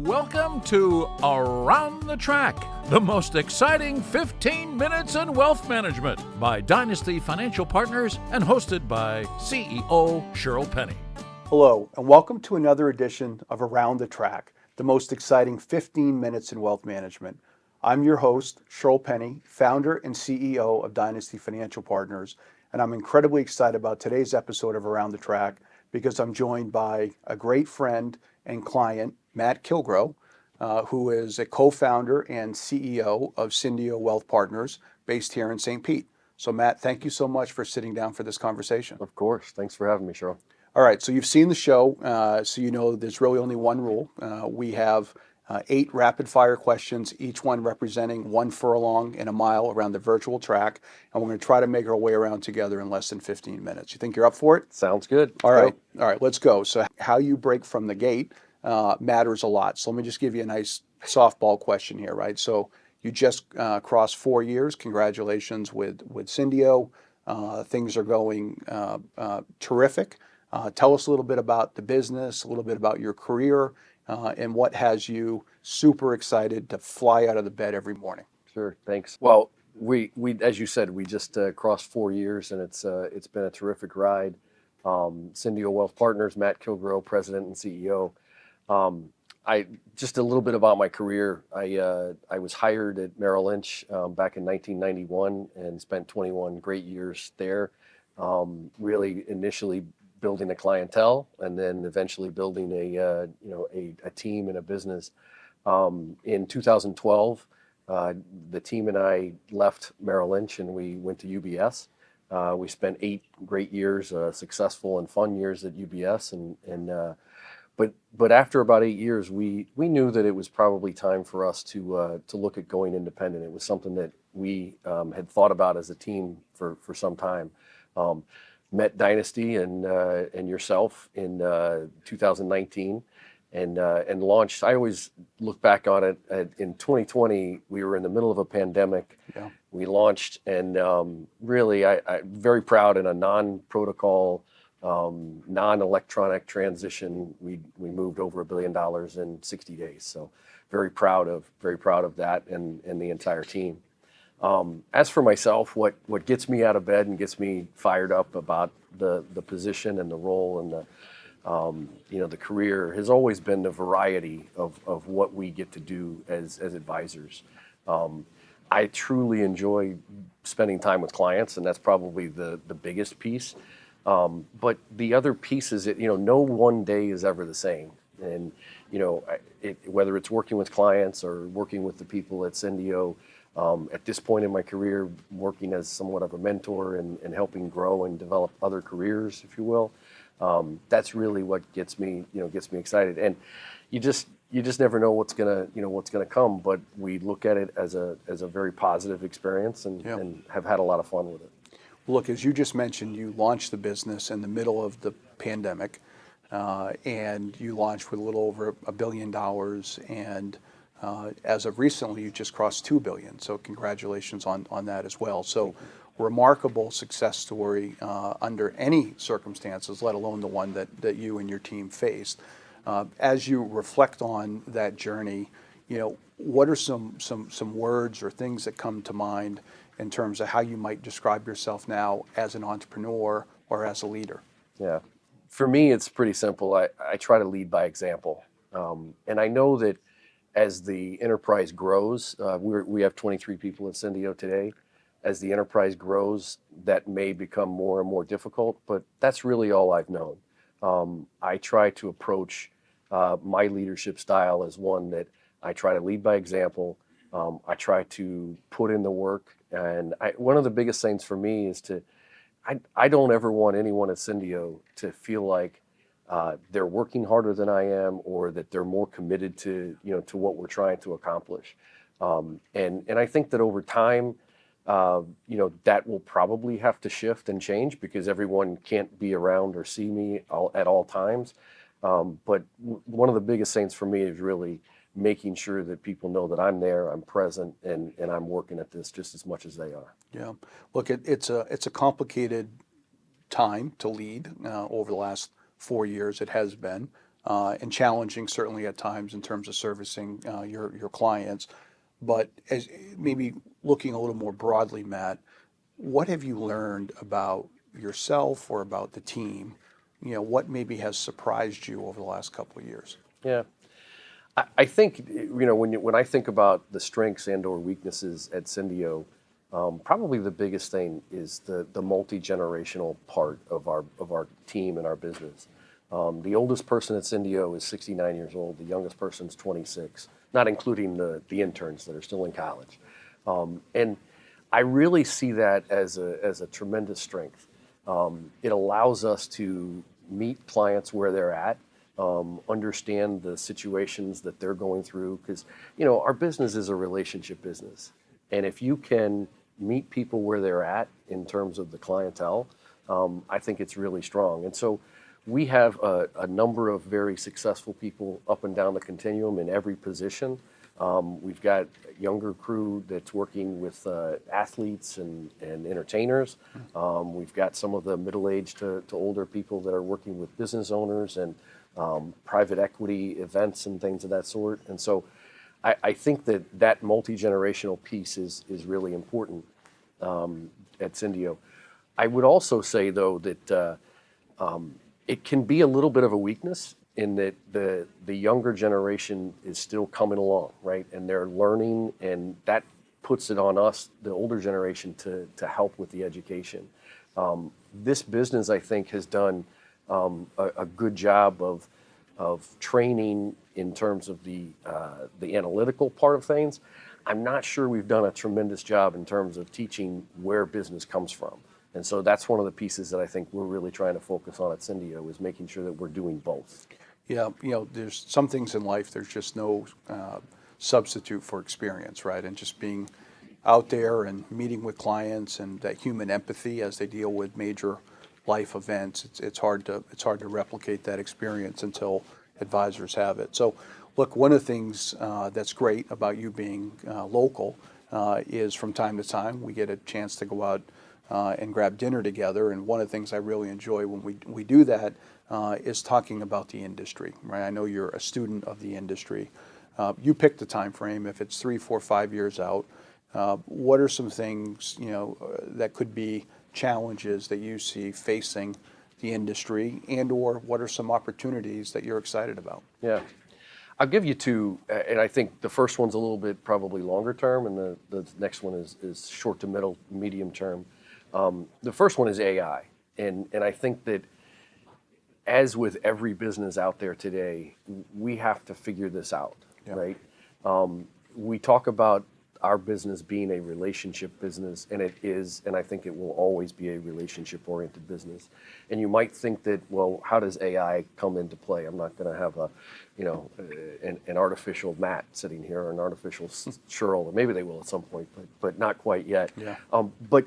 Welcome to Around the Track, the most exciting 15 minutes in wealth management by Dynasty Financial Partners and hosted by CEO Shirl Penney. Hello, and welcome to another edition of Around the Track, the most exciting 15 minutes in wealth management. I'm your host, Shirl Penney, founder and CEO of Dynasty Financial Partners, and I'm incredibly excited about today's episode of Around the Track because I'm joined by a great friend and client, Matt Kilgroe, who is a co-founder and CEO of Cyndeo Wealth Partners based here in St. Pete. So Matt, thank you so much for sitting down for this conversation. Of course. Thanks for having me, Shirl. All right, so you've seen the show, so you know there's really only one rule. We have 8 rapid-fire questions, each one representing 1 furlong and a mile around the virtual track, and we're going to try to make our way around together in less than 15 minutes. You think you're up for it? Sounds good. All right, let's go. So how you break from the gate matters a lot. So let me just give you a nice softball question here, right? So you just crossed 4 years. Congratulations with Cyndeo. Things are going terrific. Tell us a little bit about the business, a little bit about your career, and what has you super excited to fly out of the bed every morning. Sure, thanks. Well, we as you said, we just crossed 4 years, and it's been a terrific ride. Cyndeo Wealth Partners, Matt Kilgroe, President and CEO. I just a little bit about my career. I was hired at Merrill Lynch back in 1991 and spent 21 great years there. Really initially building a clientele, and then eventually building a team and a business. In 2012, the team and I left Merrill Lynch and we went to UBS. We spent 8 great years, successful and fun years at UBS, but after about 8 years, we knew that it was probably time for us to look at going independent. It was something that we had thought about as a team for some time. Met Dynasty and yourself in 2019 and launched. I always look back on it in 2020. We were in the middle of a pandemic. Yeah. We launched, and really, I'm very proud in a non-protocol, non-electronic transition. We moved over $1 billion in 60 days. So very proud of that and the entire team. As for myself, what gets me out of bed and gets me fired up about the position and the role and the career has always been the variety of what we get to do as advisors. I truly enjoy spending time with clients, and that's probably the biggest piece. But the other piece is that no one day is ever the same, and whether it's working with clients or working with the people at Cyndeo. At this point in my career, working as somewhat of a mentor and helping grow and develop other careers, if you will, that's really what gets me excited. And you just never know what's gonna come. But we look at it as a very positive experience and have had a lot of fun with it. Look, as you just mentioned, you launched the business in the middle of the pandemic, and you launched with a little over $1 billion, and as of recently, you just crossed $2 billion. So congratulations on that as well. So remarkable success story under any circumstances, let alone the one that you and your team faced. As you reflect on that journey, what are some words or things that come to mind in terms of how you might describe yourself now as an entrepreneur or as a leader? Yeah, for me, it's pretty simple. I try to lead by example, and I know that as the enterprise grows, we have 23 people at Cyndeo today. As the enterprise grows, that may become more and more difficult, but that's really all I've known. I try to approach my leadership style as one that I try to lead by example. I try to put in the work, and one of the biggest things for me is I don't ever want anyone at Cyndeo to feel like they're working harder than I am, or that they're more committed to what we're trying to accomplish. And I think that over time, that will probably have to shift and change because everyone can't be around or see me at all times. But one of the biggest things for me is really making sure that people know that I'm there, I'm present, and I'm working at this just as much as they are. Yeah. Look, it's a complicated time to lead over the last 4 years. It has been. and challenging certainly at times in terms of servicing your clients. But as maybe looking a little more broadly, Matt, what have you learned about yourself or about the team? What maybe has surprised you over the last couple of years? Yeah. I think, when I think about the strengths and or weaknesses at Cyndeo, probably the biggest thing is the multi-generational part of our team and our business. The oldest person at Cyndeo is 69 years old. The youngest person is 26, not including the interns that are still in college. And I really see that as a tremendous strength. It allows us to meet clients where they're at, understand the situations that they're going through, because our business is a relationship business, and if you can meet people where they're at in terms of the clientele, I think it's really strong. And so we have a number of very successful people up and down the continuum in every position. We've got a younger crew that's working with athletes and entertainers. We've got some of the middle-aged to older people that are working with business owners and private equity events and things of that sort. And so I think that multi-generational piece is really important at Cyndeo. I would also say, though, that it can be a little bit of a weakness in that the younger generation is still coming along, right? And they're learning, and that puts it on us, the older generation, to help with the education. This business, I think, has done a good job of training in terms of the analytical part of things. I'm not sure we've done a tremendous job in terms of teaching where business comes from. And so that's one of the pieces that I think we're really trying to focus on at Cyndeo, is making sure that we're doing both. Yeah, there's some things in life, there's just no substitute for experience, right? And just being out there and meeting with clients and that human empathy as they deal with major life events, it's hard to replicate that experience until advisors have it. So look, one of the things that's great about you being local is from time to time we get a chance to go out and grab dinner together. And one of the things I really enjoy when we do that is talking about the industry, right? I know you're a student of the industry. You pick the time frame. If it's 3, 4, 5 years out, what are some things that could be challenges that you see facing the industry, and or what are some opportunities that you're excited about? Yeah. I'll give you two, and I think the first one's a little bit probably longer term, and the next one is short to medium term. The first one is AI, and I think that, as with every business out there today, we have to figure this out, Yeah. right? We talk about our business being a relationship business, and it is, and I think it will always be a relationship-oriented business. And you might think that, well, how does AI come into play? I'm not going to have an artificial Matt sitting here, or an artificial Shirl, or maybe they will at some point, but not quite yet. Yeah. But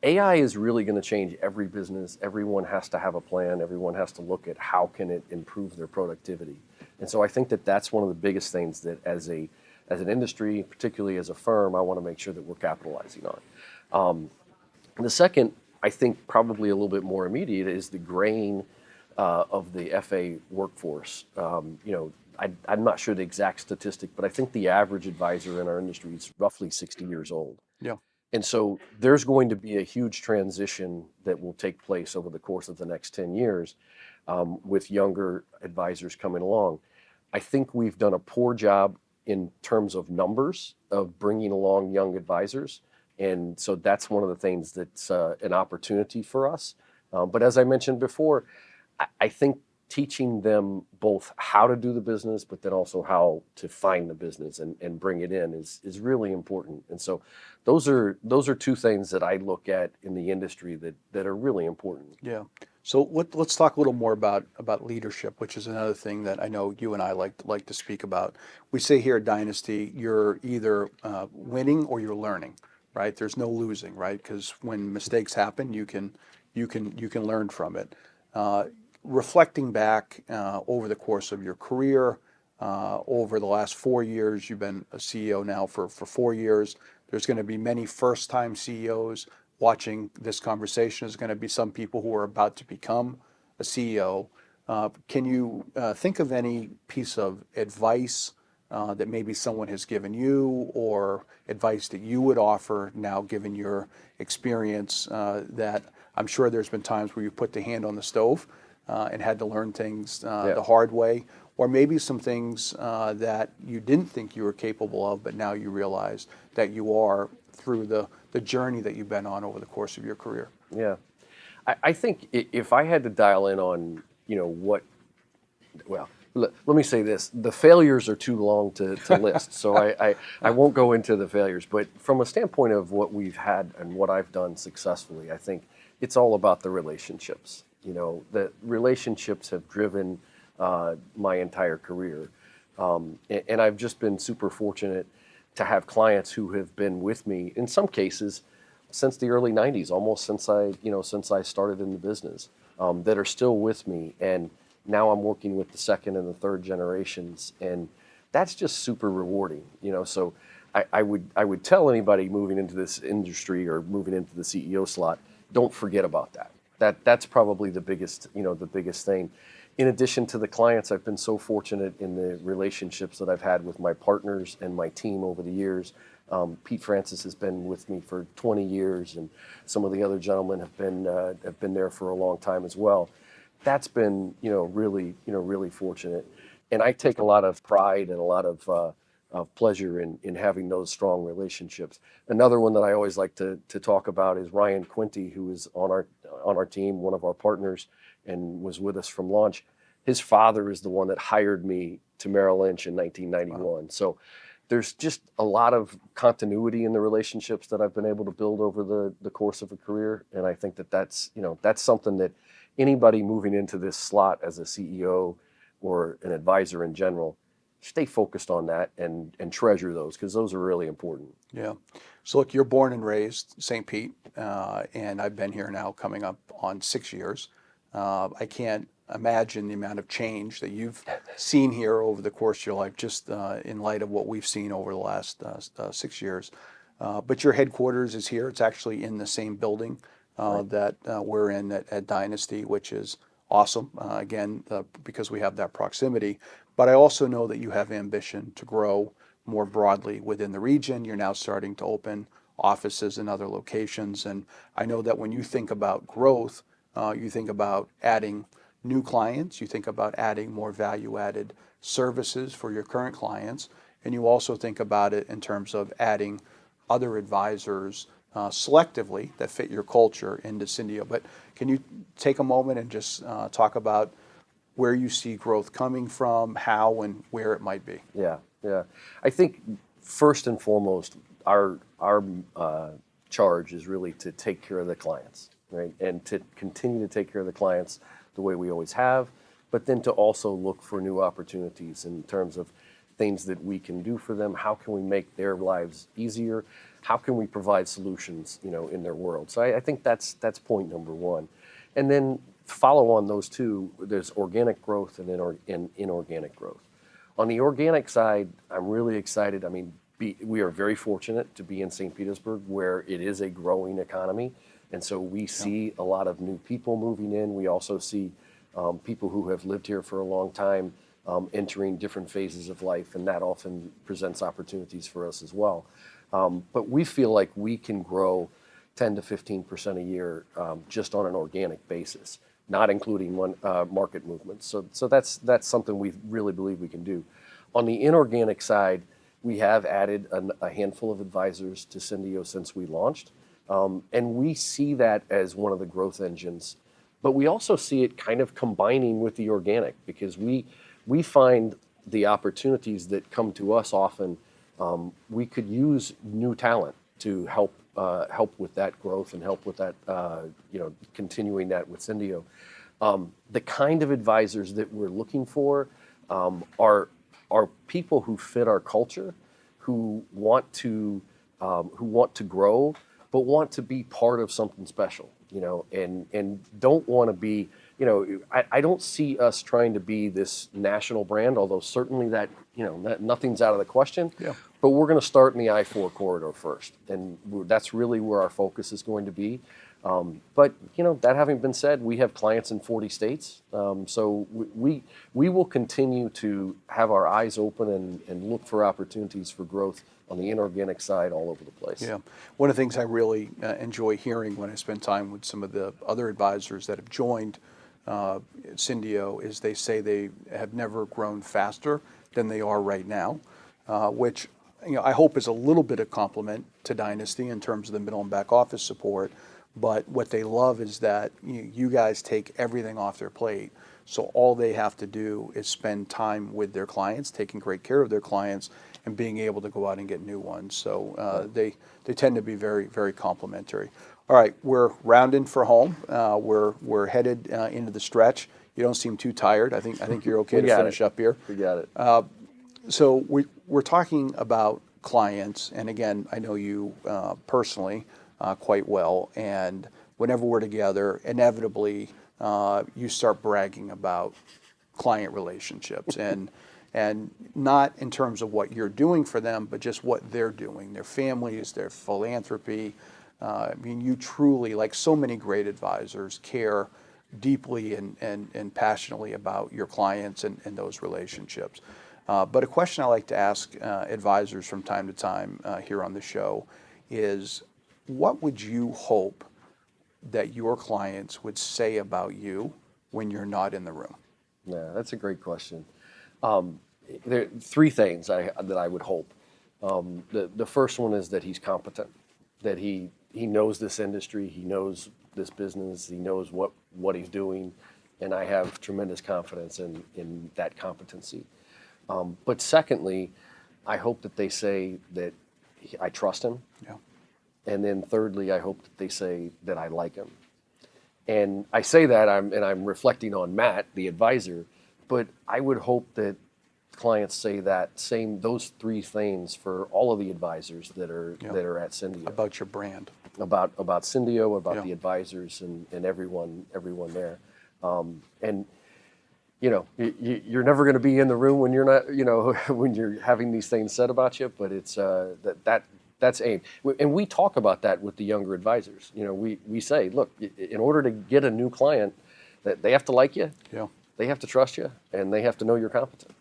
AI is really going to change every business. Everyone has to have a plan. Everyone has to look at how can it improve their productivity. And so I think that that's one of the biggest things that as an industry, particularly as a firm, I want to make sure that we're capitalizing on. And the second, I think probably a little bit more immediate, is the grain of the FA workforce. I'm not sure the exact statistic, but I think the average advisor in our industry is roughly 60 years old. Yeah. And so there's going to be a huge transition that will take place over the course of the next 10 years with younger advisors coming along. I think we've done a poor job in terms of numbers of bringing along young advisors. And so that's one of the things that's an opportunity for us. But as I mentioned before, I think teaching them both how to do the business, but then also how to find the business and bring it in is really important. And so those are two things that I look at in the industry that are really important. Yeah. So let's talk a little more about leadership, which is another thing that I know you and I like to speak about. We say here at Dynasty, you're either winning or you're learning, right? There's no losing, right? Because when mistakes happen, you can learn from it. Reflecting back over the course of your career, over the last 4 years, you've been a CEO now for 4 years. There's going to be many first-time CEOs watching this conversation. There's going to be some people who are about to become a CEO. Can you think of any piece of advice that maybe someone has given you, or advice that you would offer now, given your experience, that I'm sure there's been times where you put the hand on the stove and had to learn things the hard way, or maybe some things that you didn't think you were capable of, but now you realize that you are through the journey that you've been on over the course of your career? Yeah. I think if I had to dial in on, let me say this, the failures are too long to list, so I won't go into the failures, but from a standpoint of what we've had and what I've done successfully, I think it's all about the relationships. The relationships have driven my entire career, and I've just been super fortunate to have clients who have been with me, in some cases, since the early 90s, almost since I started in the business, that are still with me. And now I'm working with the second and the third generations, and that's just super rewarding. So I would tell anybody moving into this industry or moving into the CEO slot, don't forget about that. That's probably the biggest thing. In addition to the clients, I've been so fortunate in the relationships that I've had with my partners and my team over the years. Pete Francis has been with me for 20 years, and some of the other gentlemen have been there for a long time as well. That's been really fortunate, and I take a lot of pride and a lot of pleasure in having those strong relationships. Another one that I always like to talk about is Ryan Quinty, who is on our team, one of our partners, and was with us from launch. His father is the one that hired me to Merrill Lynch in 1991. Wow. So there's just a lot of continuity in the relationships that I've been able to build over the course of a career, and I think that's something that anybody moving into this slot as a CEO or an advisor in general, stay focused on that and treasure those, because those are really important. Yeah. So look, you're born and raised St. Pete, and I've been here now coming up on 6 years. I can't imagine the amount of change that you've seen here over the course of your life, just in light of what we've seen over the last 6 years. But your headquarters is here. It's actually in the same building right. that we're in at Dynasty, which is awesome, again, because we have that proximity. But I also know that you have ambition to grow more broadly within the region. You're now starting to open offices in other locations. And I know that when you think about growth, you think about adding new clients, you think about adding more value-added services for your current clients, and you also think about it in terms of adding other advisors selectively that fit your culture into Cyndeo. But can you take a moment and just talk about where you see growth coming from, how and where it might be? Yeah. I think first and foremost, our charge is really to take care of the clients, right? And to continue to take care of the clients the way we always have, but then to also look for new opportunities in terms of things that we can do for them. How can we make their lives easier? How can we provide solutions, in their world? So I think that's point number one. And then follow on those two, there's organic growth and inorganic growth. On the organic side, I'm really excited. I mean, we are very fortunate to be in St. Petersburg, where it is a growing economy. And so we see a lot of new people moving in. We also see people who have lived here for a long time entering different phases of life, and that often presents opportunities for us as well. But we feel like we can grow 10 to 15% a year just on an organic basis, not including market movements. So that's something we really believe we can do. On the inorganic side, we have added a handful of advisors to Cyndeo since we launched. And we see that as one of the growth engines, but we also see it kind of combining with the organic, because we find the opportunities that come to us often. We could use new talent to help with that growth and help with that, continuing that with Cyndeo. The kind of advisors that we're looking for are people who fit our culture, who want to grow, but want to be part of something special, and don't want to be, I don't see us trying to be this national brand, although certainly that nothing's out of the question. Yeah. But we're going to start in the I-4 corridor first, and that's really where our focus is going to be. But that having been said, we have clients in 40 states, so we will continue to have our eyes open and look for opportunities for growth on the inorganic side all over the place. Yeah. One of the things I really enjoy hearing when I spend time with some of the other advisors that have joined Cyndeo is they say they have never grown faster than they are right now, which I hope is a little bit of compliment to Dynasty in terms of the middle and back office support. But what they love is that you guys take everything off their plate. So all they have to do is spend time with their clients, taking great care of their clients, and being able to go out and get new ones. So they tend to be very, very complimentary. All right, we're rounding for home. We're headed into the stretch. You don't seem too tired. I think you're okay to finish up here. We got it. So we're talking about clients, and again, I know you personally quite well, and whenever we're together, inevitably you start bragging about client relationships, and not in terms of what you're doing for them, but just what they're doing, their families, their philanthropy. I mean, you truly, like so many great advisors, care deeply and passionately about your clients and those relationships. But a question I like to ask advisors from time to time here on the show is, what would you hope that your clients would say about you when you're not in the room? Yeah, that's a great question. There are three things that I would hope. The first one is that he's competent, that he knows this industry, he knows this business, he knows what he's doing, and I have tremendous confidence in that competency. But secondly, I hope that they say that I trust him. Yeah. And then thirdly, I hope that they say that I like him. And I say that, I'm reflecting on Matt, the advisor, but I would hope that clients say those three things for all of the advisors that are at Cyndeo. About your brand. About Cyndeo, about Yeah. the advisors and everyone there. And you're never going to be in the room when you're not, when you're having these things said about you, but it's that's aim. And we talk about that with the younger advisors. We say, look, in order to get a new client, that they have to like you, Yeah. they have to trust you, and they have to know you're competent.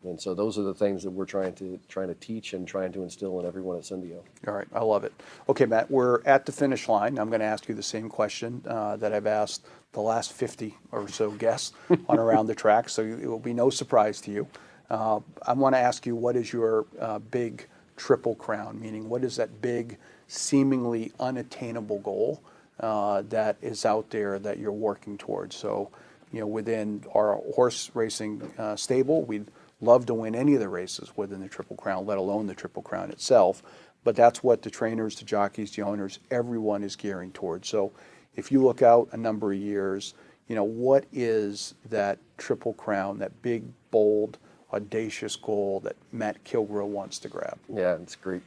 And so those are the things that we're trying to teach and trying to instill in everyone at Cyndeo. All right, I love it. Okay, Matt, we're at the finish line. I'm going to ask you the same question that I've asked the last 50 or so guests on Around the Track, so it will be no surprise to you. I want to ask you, what is your big triple crown, meaning what is that big, seemingly unattainable goal that is out there that you're working towards? So, within our horse racing stable, we'd love to win any of the races within the Triple Crown, let alone the Triple Crown itself. But that's what the trainers, the jockeys, the owners, everyone is gearing towards. So if you look out a number of years, what is that Triple Crown, that big, bold, audacious goal that Matt Kilgroe wants to grab? Yeah, it's great.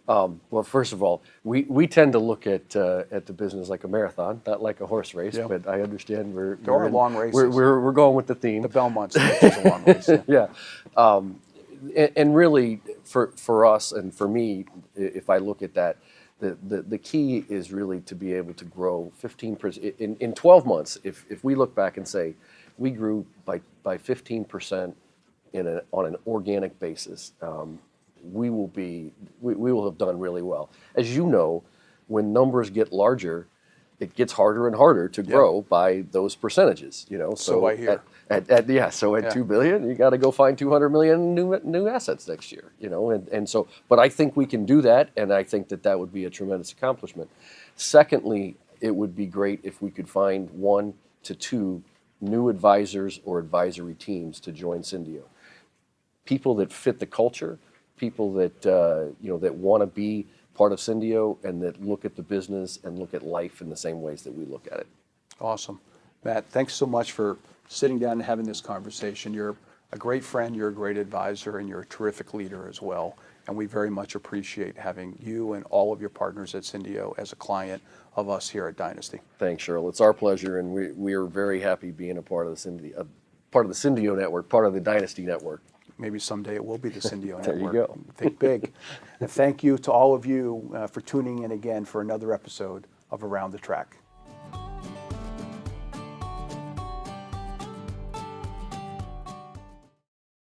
Well, first of all, we tend to look at the business like a marathon, not like a horse race. Yeah. But I understand There are long races. We're going with the theme. The Belmont Stakes is a long race. Yeah, and really for us and for me, if I look at that, the key is really to be able to grow 15% in 12 months. If we look back and say we grew by 15% on an organic basis. We will have done really well. As you know, when numbers get larger, it gets harder and harder to grow by those percentages. So I hear. At 2 billion, you got to go find 200 million new assets next year. And so, but I think we can do that, and I think that would be a tremendous accomplishment. Secondly, it would be great if we could find 1 to 2 new advisors or advisory teams to join Cyndeo. People that fit the culture. People that that want to be part of Cyndeo and that look at the business and look at life in the same ways that we look at it. Awesome. Matt, thanks so much for sitting down and having this conversation. You're a great friend, you're a great advisor, and you're a terrific leader as well. And we very much appreciate having you and all of your partners at Cyndeo as a client of us here at Dynasty. Thanks, Shirl. It's our pleasure, and we are very happy being a part of the Cyndeo network, part of the Dynasty network. Maybe someday it will be the Cyndeo There network. you go. Think big. And thank you to all of you for tuning in again for another episode of Around the Track.